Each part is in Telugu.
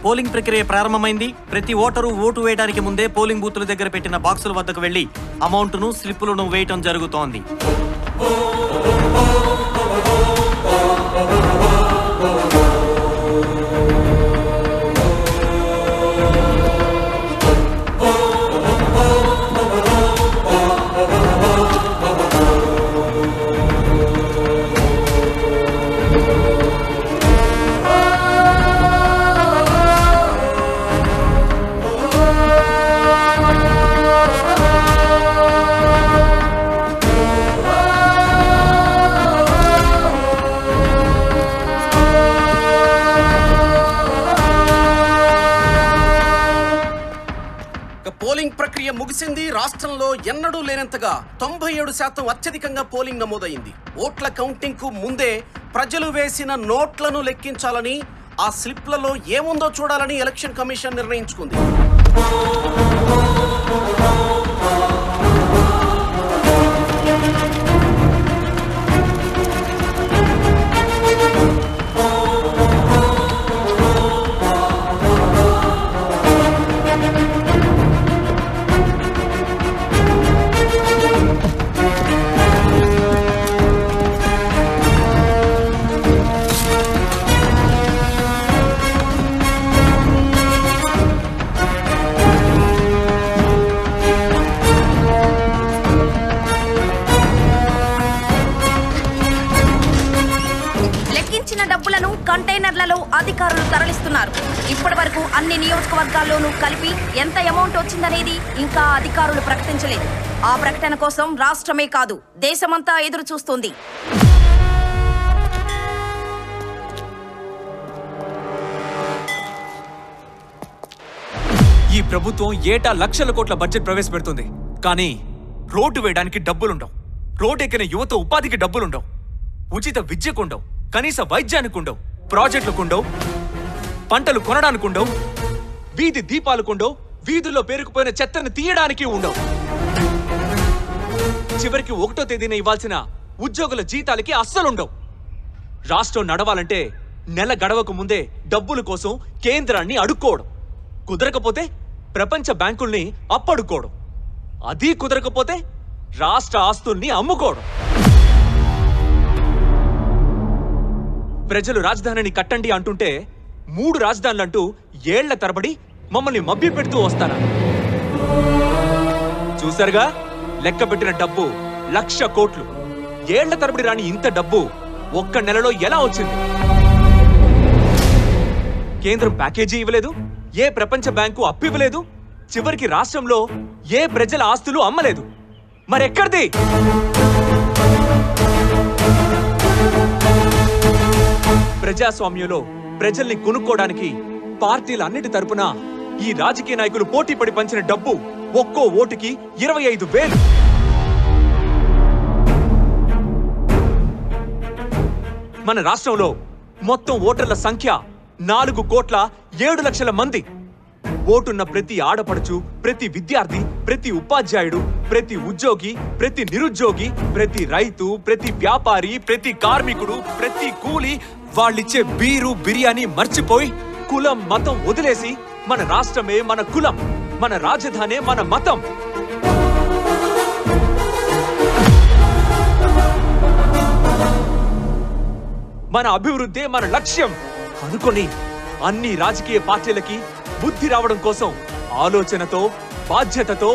పోలింగ్ ప్రక్రియ ప్రారంభమైంది. ప్రతి ఓటరు ఓటు వేయడానికి ముందే పోలింగ్ బూతుల దగ్గర పెట్టిన బాక్సుల వద్దకు వెళ్లి అమౌంట్ను, స్లిప్పులను వేయటం జరుగుతోంది. పోలింగ్ ప్రక్రియ ముగిసింది. రాష్ట్రంలో ఎన్నడూ లేనంతగా 97% అత్యధికంగా పోలింగ్ నమోదైంది. ఓట్ల కౌంటింగ్ కు ముందే ప్రజలు వేసిన నోట్లను లెక్కించాలని, ఆ స్లిప్లలో ఏముందో చూడాలని ఎలక్షన్ కమిషన్ నిర్ణయించుకుంది. డబ్బులను కంటైనర్లలో అధికారులు తరలిస్తున్నారు. ఇప్పటి వరకు అన్ని నియోజకవర్గాల్లోనూ కలిపి ఎంత అమౌంట్ వచ్చిందనేది ఇంకా అధికారులు ప్రకటించలేదు. ఆ ప్రకటన కోసం రాష్ట్రమే కాదు, దేశమంతా ఎదురు చూస్తోంది. ఈ ప్రభుత్వం ఏటా లక్షల కోట్ల బడ్జెట్ ప్రవేశపెడుతుంది. కానీ రోడ్డు వేయడానికి డబ్బులుండవు, రోడ్డు ఎక్కిన యువత ఉపాధికి డబ్బులుండవు, ఉచిత విద్యకుండవు, కనీస వైద్యానికి ఉండవు, ప్రాజెక్టులకు ఉండవు, పంటలు కొనడానికి ఉండవు, వీధి దీపాలకు ఉండవు, వీధుల్లో పేరుకుపోయిన చెత్తను తీయడానికి ఉండవు. చివరికి 1వ తేదీన ఇవ్వాల్సిన ఉద్యోగుల జీతాలకి అస్సలుండవు. రాష్ట్రం నడవాలంటే నెల గడవక ముందే డబ్బుల కోసం కేంద్రాన్ని అడుక్కోవడం, కుదరకపోతే ప్రపంచ బ్యాంకుల్ని అప్పడుకోవడం, అది కుదరకపోతే రాష్ట్ర ఆస్తుల్ని అమ్ముకోవడం. ప్రజలు రాజధానిని కట్టండి అంటుంటే 3 రాజధానులంటూ ఏళ్ల తరబడి మమ్మల్ని మభ్య పెడుతూ వస్తారా? చూసారుగా, లెక్క పెట్టిన డబ్బు 1,00,000 కోట్లు. ఏళ్ల తరబడి రాని ఇంత డబ్బు ఒక్క నెలలో ఎలా వచ్చింది? కేంద్రం ప్యాకేజీ ఇవ్వలేదు, ఏ ప్రపంచ బ్యాంకు అప్పు ఇవ్వలేదు, చివరికి రాష్ట్రంలో ఏ ప్రజల ఆస్తులు అమ్మలేదు. మరెక్కడిది? ప్రజాస్వామ్యంలో ప్రజల్ని కొనుక్కోవడానికి పార్టీలన్నిటి తరపున ఈ రాజకీయ నాయకులు పోటీ పడి పంచిన డబ్బు ఒక్కో ఓటుకి 25,000. మన రాష్ట్రంలో మొత్తం ఓటర్ల సంఖ్య 4,07,00,000 మంది. ఓటున్న ప్రతి ఆడపడుచు, ప్రతి విద్యార్థి, ప్రతి ఉపాధ్యాయుడు, ప్రతి ఉద్యోగి, ప్రతి నిరుద్యోగి, ప్రతి రైతు, ప్రతి వ్యాపారి, ప్రతి కార్మికుడు, ప్రతి కూలి వాళ్ళిచ్చే బీరు బిర్యానీ మర్చిపోయి కులం మతం వదిలేసి మన రాష్ట్రమే మన కులం, మన రాజధానే మన మతం, మన అభివృద్ధే మన లక్ష్యం అనుకొని అన్ని రాజకీయ పార్టీలకి బుద్ధి రావడం కోసం ఆలోచనతో, బాధ్యతతో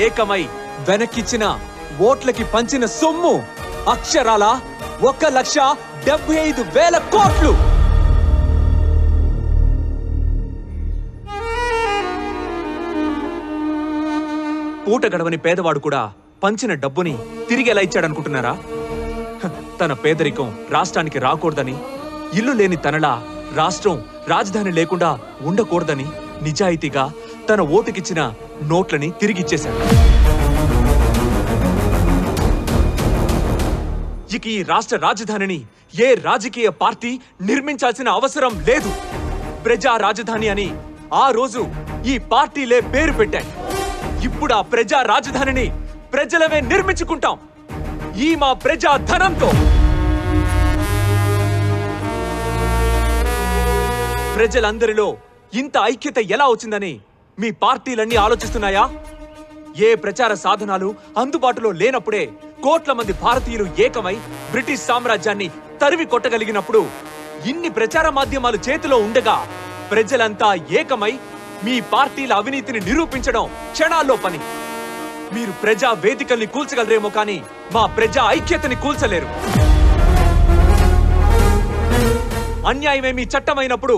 ఏకమై వెనక్కిచ్చిన ఓట్లకి పంచిన సొమ్ము అక్షరాల 1,75,000 కోట్లు. పూట గడవని పేదవాడు కూడా పంచిన డబ్బుని తిరిగి ఎలా ఇచ్చాడనుకుంటున్నారా? తన పేదరికం రాష్ట్రానికి రాకూడదని, ఇల్లు లేని తనలా రాష్ట్రం రాజధాని లేకుండా ఉండకూడదని నిజాయితీగా తన ఓటుకిచ్చిన నోట్లని తిరిగిచ్చేశాడు. ఇక ఈ రాష్ట్ర రాజధానిని ఏ రాజకీయ పార్టీ నిర్మించాల్సిన అవసరం లేదు. ప్రజా రాజధాని అని ఆ రోజు ఈ పార్టీలే పేరు పెట్టాయి. ఇప్పుడు ఆ ప్రజా రాజధానిని ప్రజలమే నిర్మించుకుంటాం, ఈ మా ప్రజా ధనంతో. ప్రజలందరిలో ఇంత ఐక్యత ఎలా వచ్చిందని మీ పార్టీలన్నీ ఆలోచిస్తున్నాయా? ఏ ప్రచార సాధనాలు అందుబాటులో లేనప్పుడే కోట్ల మంది భారతీయులు ఏకమై బ్రిటిష్ సామ్రాజ్యాన్ని తరిమి కొట్టగలిగినప్పుడు ఇన్ని ప్రచార మాధ్యమాలు చేతిలో ఉండగా ప్రజలంతా ఏకమై మీ పార్టీల అవినీతిని నిరూపించడం క్షణాల్లో పని. మీరు ప్రజా వేదికల్ని కూల్చగలరేమో కానీ మా ప్రజా ఐక్యతని కూల్చలేరు. అన్యాయమే మీ చట్టమైనప్పుడు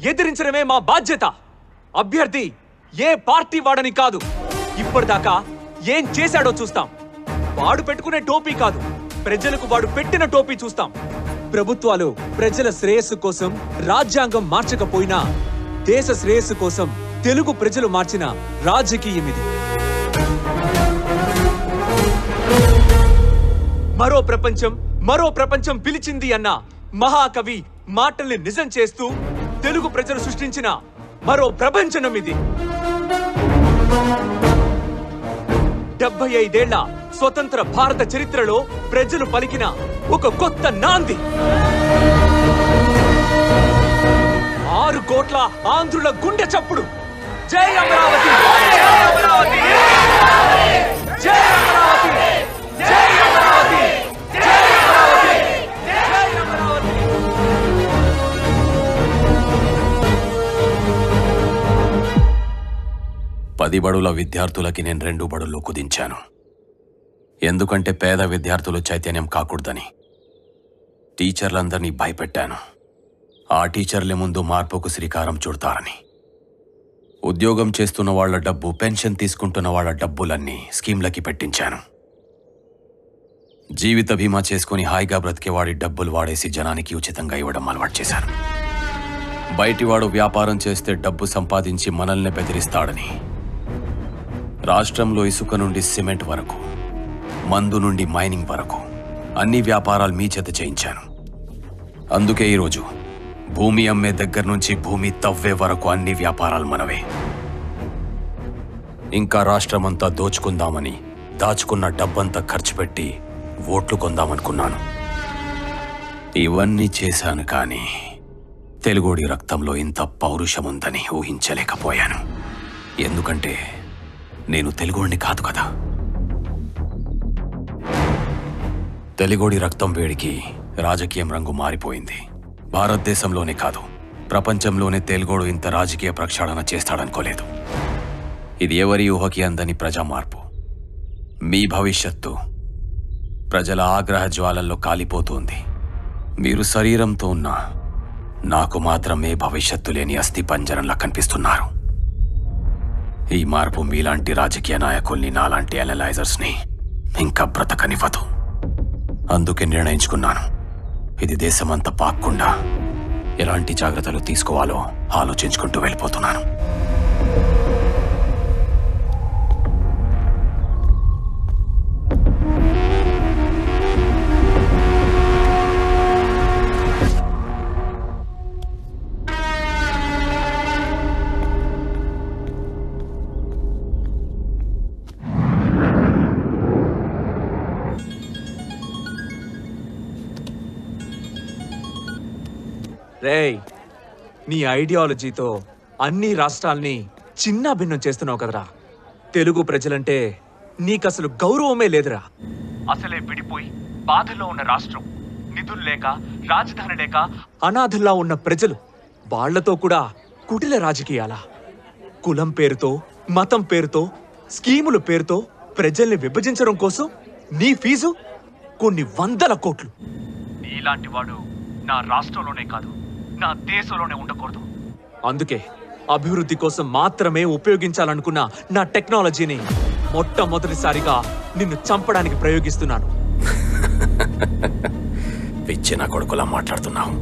ఎదిరించడమే మా బాధ్యత. అభ్యర్థి ఏ పార్టీ వాడని కాదు, ఇప్పటిదాకా ఏం చేశాడో చూస్తాం. వాడు పెట్టుకునే టోపీ కాదు, ప్రజలకు వాడు పెట్టిన టోపీ చూస్తాం. ప్రభుత్వాలు ప్రజల శ్రేయస్సు కోసం రాజ్యాంగం మార్చకపోయినా దేశ శ్రేయస్సు కోసం తెలుగు ప్రజలు మార్చిన రాజకీయం ఇది. మరో ప్రపంచం పిలిచింది అన్న మహాకవి మాటల్ని నిజం చేస్తూ తెలుగు ప్రజలు సృష్టించిన మరో ప్రపంచనం ఇది. 75 స్వతంత్ర భారత చరిత్రలో ప్రజలు పలికిన ఒక కొత్త నాంది. 6 కోట్ల ఆంధ్రుల గుండె చప్పుడు. జై అమరావతి! జై అమరావతి! జై అమరావతి! జై అమరావతి! జై అమరావతి! జై అమరావతి! 10 బడుల విద్యార్థులకి నేను 2 బడుల్లో కుదించాను. ఎందుకంటే పేద విద్యార్థులు చైతన్యం కాకూడదని. టీచర్లందరినీ భయపెట్టాను. ఆ టీచర్ల ముందు మార్పుకు శ్రీకారం చుడతారని. ఉద్యోగం చేస్తున్న వాళ్ల డబ్బు, పెన్షన్ తీసుకుంటున్న వాళ్ల డబ్బులన్నీ స్కీమ్లకి పెట్టించాను. జీవిత బీమా చేసుకుని హాయిగా బ్రతికేవాడి డబ్బులు వాడేసి జనానికి ఉచితంగా ఇవ్వడం అలవాటు చేశాను. బయటివాడు వ్యాపారం చేస్తే డబ్బు సంపాదించి మనల్ని బెదిరిస్తాడని రాష్ట్రంలో ఇసుక నుండి సిమెంట్ వరకు, మందు నుండి మైనింగ్ వరకు అన్ని వ్యాపారాలు మీ చేత చేయించాను. అందుకే ఈరోజు భూమి అమ్మే దగ్గర నుంచి భూమి తవ్వే వరకు అన్ని వ్యాపారాలు మనవే. ఇంకా రాష్ట్రమంతా దోచుకుందామని దాచుకున్న డబ్బంతా ఖర్చు పెట్టి ఓట్లు కొందామనుకున్నాను. ఇవన్నీ చేశాను, కానీ తెలుగోడి రక్తంలో ఇంత పౌరుషం ఉందని ఊహించలేకపోయాను. ఎందుకంటే నేను తెలుగోడిని కాదు కదా. తెలుగోడి రక్తం వేడికి రాజకీయం రంగు మారిపోయింది. భారతదేశంలోనే కాదు, ప్రపంచంలోనే తెలుగోడు ఇంత రాజకీయ ప్రక్షాళన చేస్తాడనుకోలేదు. ఇది ఎవరి ఊహకి అందని ప్రజా మార్పు. మీ భవిష్యత్తు ప్రజల ఆగ్రహ జ్వాలల్లో కాలిపోతుంది. మీరు శరీరంతో ఉన్నా నాకు మాత్రమే భవిష్యత్తు లేని అస్థి పంజరంలా కనిపిస్తున్నారు. ఈ మార్పు మీలాంటి రాజకీయ నాయకుల్ని, నాలాంటి అనలైజర్స్ని ఇంకా బ్రతకనివ్వదు. అందుకే నిర్ణయించుకున్నాను, ఇది దేశమంతా పాక్కుండా ఎలాంటి జాగ్రత్తలు తీసుకోవాలో ఆలోచించుకుంటూ వెళ్ళిపోతున్నాను. రేయ్, నీ ఐడియాలజీతో అన్ని రాష్ట్రాల్ని చిన్న భిన్నం చేస్తున్నావు కదరా. తెలుగు ప్రజలంటే నీకసలు గౌరవమే లేదురా. అసలే విడిపోయి బాధల్లో ఉన్న రాష్ట్రం, నిధులు లేక, రాజధాని లేక అనాథుల్లా ఉన్న ప్రజలు, వాళ్లతో కూడా కుటిల రాజకీయాలా? కులం పేరుతో, మతం పేరుతో, స్కీముల పేరుతో ప్రజల్ని విభజించడం కోసం నీ ఫీజు కొన్ని 100 కోట్లు. నీలాంటి వాడు నా రాష్ట్రంలోనే కాదు, నా దేశంలోనే ఉండకూడదు. అందుకే అభివృద్ధి కోసం మాత్రమే ఉపయోగించాలనుకున్న నా టెక్నాలజీని మొట్టమొదటిసారిగా నిన్ను చంపడానికి ప్రయోగిస్తున్నాను. పిచ్చిన కొడుకులా మాట్లాడుతున్నావు.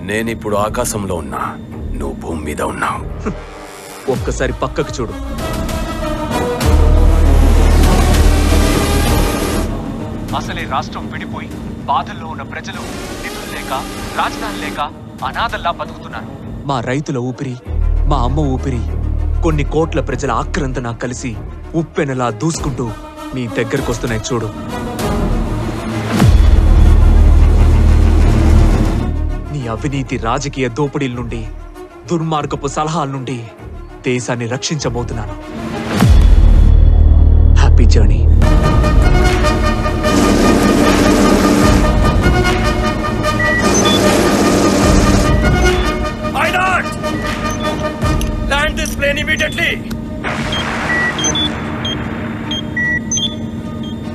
నేనిప్పుడు ఆకాశంలో ఉన్నా, నువ్వు భూమి మీద ఉన్నావు. ఒక్కసారి పక్కకు చూడు. అసలే రాష్ట్రం విడిపోయి బాధల్లో ఉన్న ప్రజలు నిధులు లేక, రాజధాని లేక అనాథల్లా బతుకుతున్నారు. మా రైతుల ఊపిరి, మా అమ్మ ఊపిరి, కొన్ని కోట్ల ప్రజల ఆక్రందన కలిసి ఉప్పెనలా దూసుకుంటూ నీ దగ్గరకొస్తున్నాయి చూడు. నీ అవినీతి రాజకీయ దోపిడీల నుండి దుర్మార్గపు సలహాల నుండి దేశాన్ని రక్షించబోతున్నాను. Happy journey. Land this plane immediately.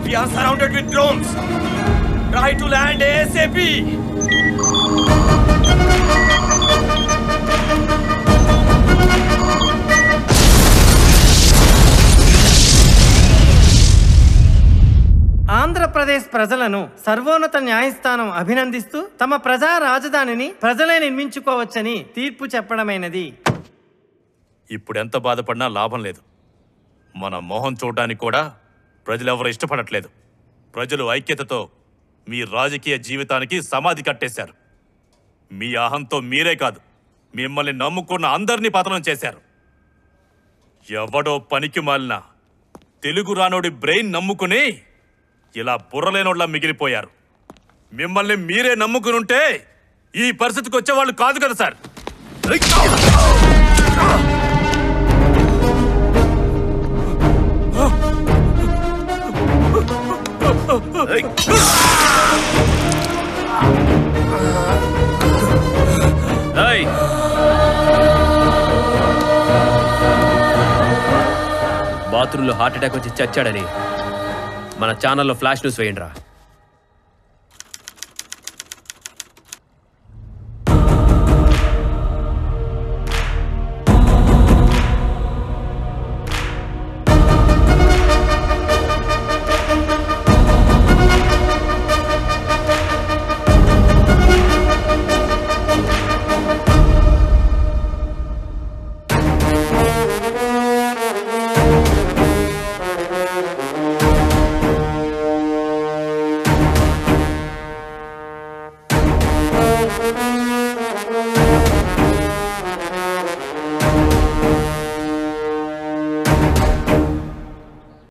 We are surrounded with drones. Try to land ASAP. Andhra Pradesh ప్రజలను సర్వోన్నత న్యాయస్థానం అభినందిస్తూ తమ ప్రజా రాజధానిని ప్రజలే నిర్మించుకోవచ్చని తీర్పు చెప్పడమైనది. ఇప్పుడెంత బాధపడినా లాభం లేదు. మన మొహం చూడడానికి కూడా ప్రజలెవరూ ఇష్టపడట్లేదు. ప్రజలు ఐక్యతతో మీ రాజకీయ జీవితానికి సమాధి కట్టేశారు. మీ అహంతో మీరే కాదు, మిమ్మల్ని నమ్ముకున్న అందరినీ పతనం చేశారు. ఎవడో పనికి మాలిన తెలుగు రానోడి బ్రెయిన్ నమ్ముకుని ఇలా బుర్రలేనోళ్ళ మిగిలిపోయారు. మిమ్మల్ని మీరే నమ్ముకునుంటే ఈ పరిస్థితికి వచ్చేవాళ్ళు కాదు కదా సార్. బాత్రూంలో హార్ట్ అటాక్ వచ్చి చచ్చాడని మన ఛానల్లో ఫ్లాష్ న్యూస్ వేయండి రా.